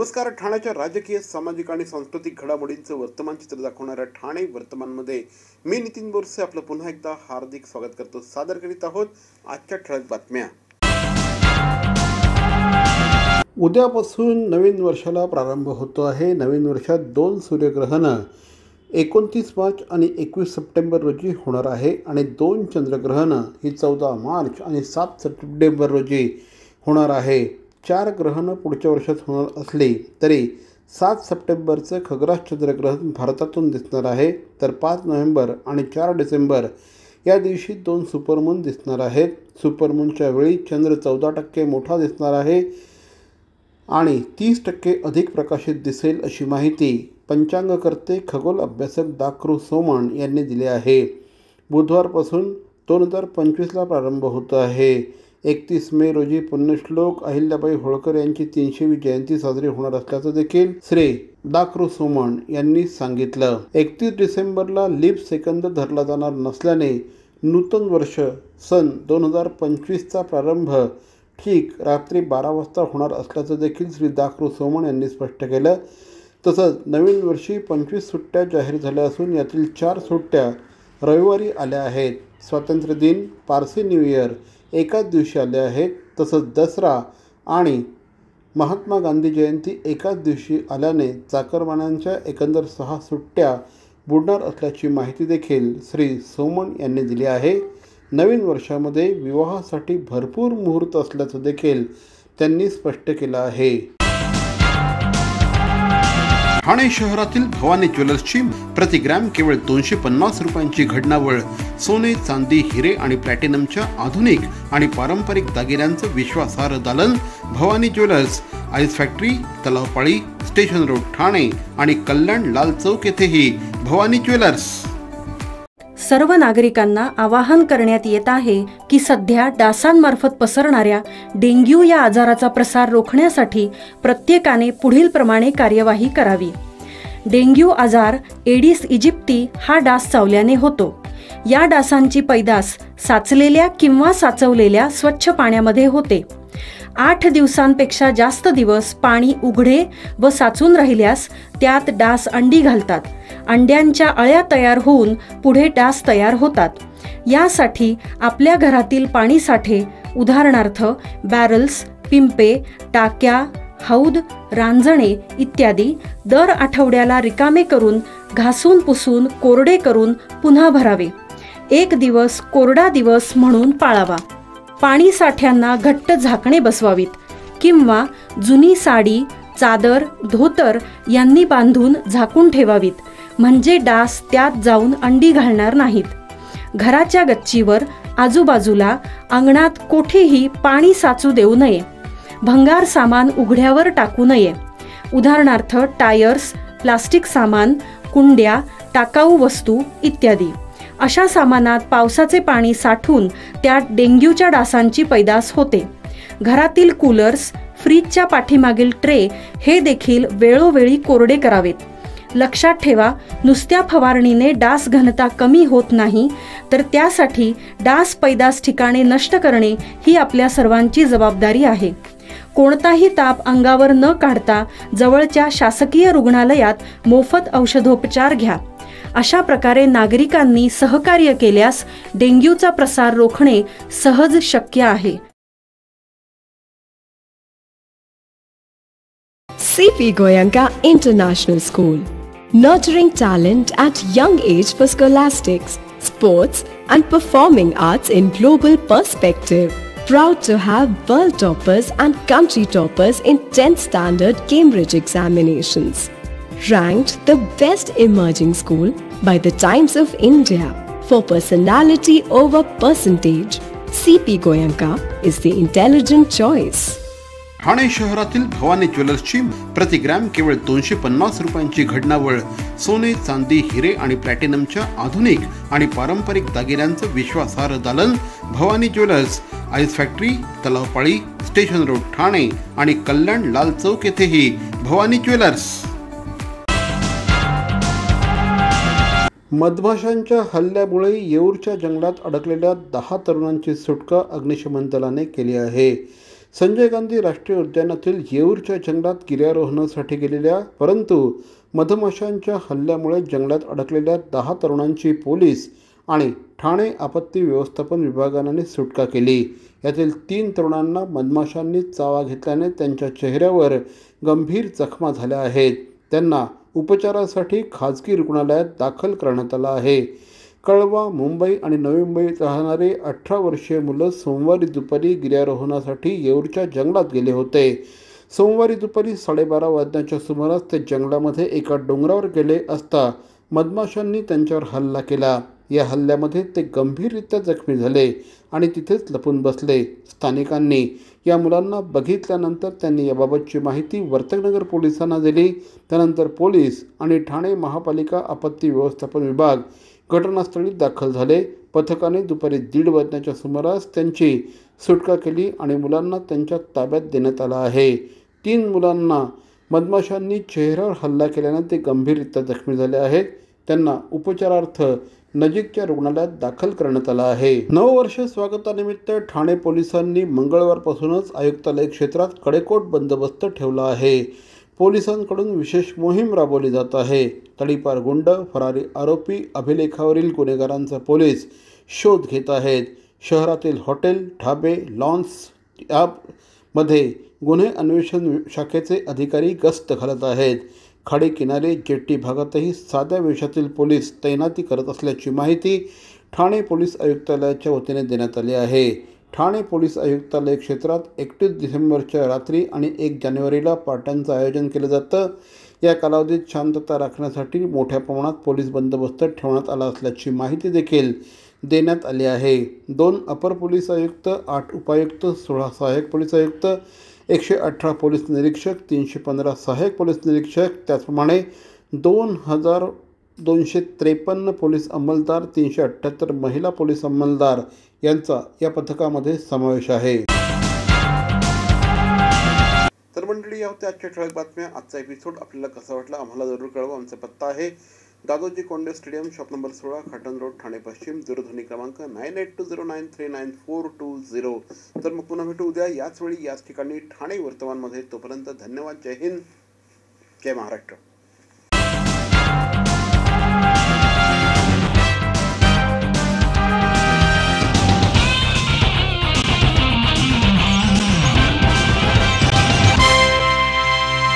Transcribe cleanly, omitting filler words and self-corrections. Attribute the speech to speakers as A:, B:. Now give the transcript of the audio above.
A: नमस्कार. ठाण्याच्या राजकीय, सामाजिक आणि सांस्कृतिक घडामोडींचं वर्तमान चित्र दाखवणाऱ्या ठाणे वर्तमानमध्ये मी नितीन बोरसे आपलं पुन्हा एकदा हार्दिक स्वागत करतो. सादर करीत आहोत आजच्या ठळक बातम्या. उद्यापासून नवीन वर्षाला प्रारंभ होतो आहे. नवीन वर्षात 2 सूर्यग्रहणं 29 मार्च आणि 21 सप्टेंबर रोजी होणार आहे आणि 2 चंद्रग्रहणं ही 14 मार्च आणि 7 सप्टेंबर रोजी होणार आहे. 4 ग्रहणं पुढच्या वर्षात होणार असली तरी 7 सप्टेंबरचं खग्रास चंद्रग्रहण भारतातून दिसणार आहे, तर 5 नोव्हेंबर आणि 4 डिसेंबर या दिवशी 2 सुपरमून दिसणार आहेत. सुपरमूनच्या वेळी चंद्र 14% मोठा दिसणार आहे आणि 30% अधिक प्रकाशित दिसेल अशी माहिती पंचांगकर्ते खगोल अभ्यासक डॉ. सोमण यांनी दिली आहे. बुधवारपासून 2025ला प्रारंभ होतो आहे. 31 मे रोजी पुण्यश्लोक अहिल्याबाई होळकर यांची 300वी जयंती साजरी होणार असल्याचं देखील श्री डॉ. सोमण यांनी सांगितलं. 31 डिसेंबरला लीप सेकंद धरला जाणार नसल्याने नूतन वर्ष सन 2025चा प्रारंभ ठीक रात्री 12 वाजता होणार असल्याचं देखील श्री डॉ. सोमण यांनी स्पष्ट केलं. तसंच नवीन वर्षी 25 सुट्ट्या जाहीर झाल्या असून यातील 4 सुट्ट्या रविवारी आल्या आहेत. स्वातंत्र्य दिन, पारसी न्यू इयर एकाच दिवशी आले आहेत. तसंच दसरा आणि महात्मा गांधी जयंती एकाच दिवशी आल्याने चाकरमान्यांच्या एकंदर 6 सुट्ट्या बुडणार असल्याची माहिती देखील श्री सोमण यांनी दिली आहे. नवीन वर्षामध्ये विवाहासाठी भरपूर मुहूर्त असल्याचं देखील त्यांनी स्पष्ट केलं आहे. ठाणे शहरातील भवानी ज्वेलर्सची प्रति ग्रॅम केवळ 250 रुपयांची घडणावळ सोने, चांदी, हिरे आणि प्लॅटिनमच्या आधुनिक आणि पारंपरिक दागिन्यांचं विश्वासार्ह दालन Bhavani jewellers, ice factory, Talao Pali, station road, Thane आणि कल्याण लाल चौक येथेही भवानी ज्वेलर्स.
B: सर्व नागरिकांना आवाहन करण्यात येत आहे की सध्या डासांमार्फत पसरणाऱ्या डेंग्यू या आजाराचा प्रसार रोखण्यासाठी प्रत्येकाने पुढीलप्रमाणे कार्यवाही करावी. डेंग्यू आजार एडिस इजिप्ती हा डास चावल्याने होतो. या डासांची पैदास साचलेल्या किंवा साचवलेल्या स्वच्छ पाण्यामध्ये होते. 8 दिवसांपेक्षा जास्त दिवस पाणी उघडे व साचून राहिल्यास त्यात डास अंडी घालतात. अंड्यांच्या अळ्या तयार होऊन पुढे डास तयार होतात. यासाठी आपल्या घरातील पाणी साठे उदाहरणार्थ बॅरल्स, पिंपे, टाक्या, हौद, रांजणे इत्यादी दर आठवड्याला रिकामे करून घासून पुसून कोरडे करून पुन्हा भरावे. 1 दिवस कोरडा दिवस म्हणून पाळावा. पाणी साठ्यांना घट्ट झाकणे बसवावीत किंवा जुनी साडी, चादर, धोतर यांनी बांधून झाकून ठेवावीत, म्हणजे डास त्यात जाऊन अंडी घालणार नाहीत. घराच्या गच्चीवर, आजूबाजूला, अंगणात कोठेही पाणी साचू देऊ नये. भंगार सामान उघड्यावर टाकू नये. उदाहरणार्थ टायर्स, प्लास्टिक सामान, कुंड्या, टाकाऊ वस्तू इत्यादी. अशा सामानात पावसाचे पाणी साठून त्यात डेंग्यूच्या डासांची पैदास होते. घरातील कूलर्स, फ्रीजच्या पाठीमागील ट्रे हे देखील वेळोवेळी कोरडे करावेत. लक्षात ठेवा, नुसत्या फवारणीने डास घनता कमी होत नाही, तर त्यासाठी डास पैदास ठिकाणे नष्ट करणे ही आपल्या सर्वांची जबाबदारी आहे. कोणताही ताप अंगावर न काढता जवळच्या शासकीय रुग्णालयात मोफत औषधोपचार घ्या. अशा प्रकारे नागरिकांनी सहकार्य केल्यास डेंग्यूचा प्रसार रोखणे सहज शक्य आहे.
C: CP Goenka International School, nurturing talent at young age for scholastics, sports and performing arts in global perspective. Proud to have world toppers and country toppers in 10th standard Cambridge examinations. Ranked the best emerging school by the Times of India for personality over percentage, CP Goenka is the intelligent choice.
A: Thane शहरातील भवानी ज्वेलर्सची प्रति gram केवळ 250 रुपयांची घडणावळ सोने, चांदी, हिरे आणि प्लॅटिनमच्या आधुनिक आणि पारंपरिक दागिन्यांचं विश्वासार्ह दालन Bhavani jewellers, ice factory, Talao Pali, station road, Thane आणि कल्याण लाल चौक येथेही भवानी ज्वेलर्स. मधमाशांच्या हल्ल्यामुळे येऊरच्या जंगलात अडकलेल्या 10 तरुणांची सुटका अग्निशमन दलाने केली आहे. संजय गांधी राष्ट्रीय उद्यानातील येऊरच्या जंगलात गिर्यारोहणासाठी गेलेल्या परंतु मधमाशांच्या हल्ल्यामुळे जंगलात अडकलेल्या 10 तरुणांची पोलीस आणि ठाणे आपत्ती व्यवस्थापन विभागाने सुटका केली। यातील 3 तरुणांना मधमाशांनी चावा घेतल्याने त्यांच्या चेहऱ्यावर गंभीर जखमा झाल्या आहेत। त्यांना उपचारासाठी खाजगी रुग्णालयात दाखल करण्यात आलं आहे। कळवा, मुंबई आणि नवी मुंबईत राहणारे 18 वर्षीय मुलं सोमवारी दुपारी गिर्यारोहणासाठी येऊरच्या जंगलात गेले होते। सोमवारी दुपारी 12:30 वाजण्याच्या सुमारास ते जंगलामध्ये एका डोंगरावर गेले असता मधमाशांनी त्यांच्यावर हल्ला केला। या हल्ल्यामध्ये ते गंभीररित्या जखमी झाले आणि तिथेच लपून बसले। स्थानिकांनी या मुलांना बघितल्यानंतर त्यांनी याबाबतची माहिती वर्तकनगर पोलिसांना दिली। त्यानंतर पोलीस आणि ठाणे महापालिका आपत्ती व्यवस्थापन विभाग घटनास्थळी दाखल झाले। पथकाने दुपारी 1:30 वाजण्याच्या सुमारास त्यांची सुटका केली आणि मुलांना त्यांच्या ताब्यात देण्यात आलं आहे। 3 मुलांना मधमाशांनी चेहऱ्यावर हल्ला केल्याने ते गंभीररित्या जखमी झाले आहेत। त्यांना उपचारार्थ नजीकच्या रुग्णालयात दाखल करण्यात आलं आहे। नववर्ष स्वागतानिमित्त ठाणे पोलिसांनी मंगळवारपासूनच आयुक्तालय क्षेत्रात कडेकोट बंदोबस्त ठेवला आहे। पोलिसांकडून विशेष मोहीम राबवली जात आहे। तडीपार गुंड, फरारी आरोपी, अभिलेखावरील गुन्हेगारांचा पोलीस शोध घेत आहेत। शहरातील हॉटेल, ढाबे, लॉन्स यामध्ये गुन्हे अन्वेषण शाखेचे अधिकारी गस्त घालत आहेत। खाडी किनारे, जेट्टी भागातही साध्या वेशातील पोलीस तैनाती करत असल्याची माहिती ठाणे पोलीस आयुक्तालयाच्या वतीने देण्यात आली आहे। ठाणे पोलीस आयुक्तालय क्षेत्रात 31 डिसेंबरच्या रात्री आणि 1 जानेवारीला पार्ट्यांचं आयोजन केलं जातं। या कालावधीत शांतता राखण्यासाठी मोठ्या प्रमाणात पोलीस बंदोबस्त ठेवण्यात आला असल्याची माहिती देखील देण्यात आली आहे। 2 अपर पोलीस आयुक्त, 8 उपायुक्त, 16 सहाय्यक पोलीस आयुक्त, 118 पोलीस निरीक्षक, 315 सहाय्यक पोलीस निरीक्षक, त्याचप्रमाणे 2253 पोलीस अंमलदार, 378 महिला पोलीस अंमलदार यांचा या पथकामध्ये समावेश आहे। तर मंडळी, या होत्या आजच्या ठळक बातम्या। आजचा एपिसोड आपल्याला कसा वाटला आम्हाला जरूर कळवा। आमचा पत्ता आहे Dadoji Konde stadium, shop number 16, Khatan road, Thane पश्चिम। दूरध्वनी क्रमांक 9820939420। तर मग पुन्हा भेटू उद्या याच वेळी याच ठिकाणी ठाणे वर्तमानमध्ये। तोपर्यंत धन्यवाद। जय हिंद, जय महाराष्ट्र।